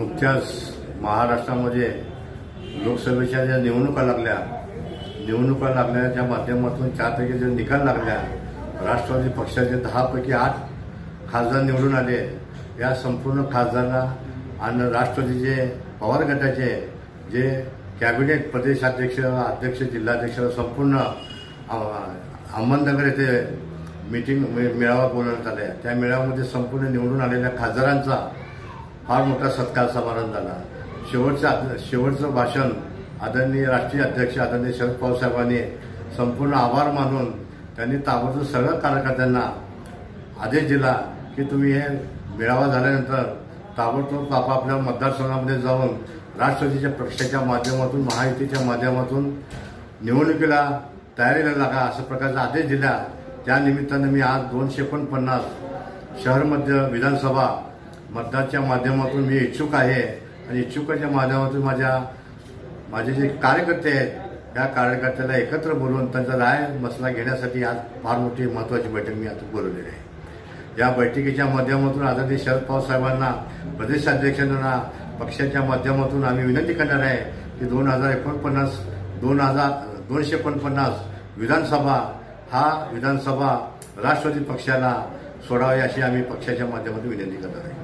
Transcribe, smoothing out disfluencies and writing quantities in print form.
नुकत्याच महाराष्ट्रामध्ये लोकसभेच्या ज्या निवडणुका लागल्याच्या माध्यमातून 4 पैकी जे निकाल लागल्या, राष्ट्रवादी पक्षाचे 10 पैकी 8 खासदार निवडून आले। या संपूर्ण खासदारांना आणि राष्ट्रवादीचे पवार गटाचे जे कॅबिनेट प्रदेशाध्यक्ष, अध्यक्ष, जिल्हाध्यक्ष संपूर्ण अहमदनगर येथे मेळावा बोलवण्यात आला। त्या मेळाव्यामध्ये संपूर्ण निवडून आलेल्या खासदारांचा फार मोठा सत्कार समारंभ झाला। शेवटचं भाषण आदरणीय राष्ट्रीय अध्यक्ष आदरणीय शरद पवार साहेबांनी संपूर्ण आभार मानून त्यांनी ताबडतोब सर्व कार्यकर्त्यांना आदेश दिला की तुम्ही हे मेळावा झाल्यानंतर ताबडतोब आपापल्या मतदारसंघामध्ये जाऊन राष्ट्रवादीच्या पक्षाच्या माध्यमातून, महायुतीच्या माध्यमातून निवडणुकीला तयारीला लागा अशा प्रकारचा आदेश दिला। त्या निमित्तानं मी आज 249 शहर मध्य विधानसभा मतदानाच्या माध्यमातून मी इच्छुक आहे आणि इच्छुकाच्या माध्यमातून माझे जे कार्यकर्ते आहेत त्या कार्यकर्त्याला एकत्र बोलवून त्यांचा राय मसला घेण्यासाठी आज फार मोठी महत्त्वाची बैठक मी आता बोलवलेली आहे। या बैठकीच्या माध्यमातून आदरणीय शरद पवार साहेबांना, प्रदेशाध्यक्षांना पक्षाच्या माध्यमातून आम्ही विनंती करणार आहे की 249 विधानसभा राष्ट्रवादी पक्षाला सोडावी अशी आम्ही पक्षाच्या माध्यमातून विनंती करणार आहे।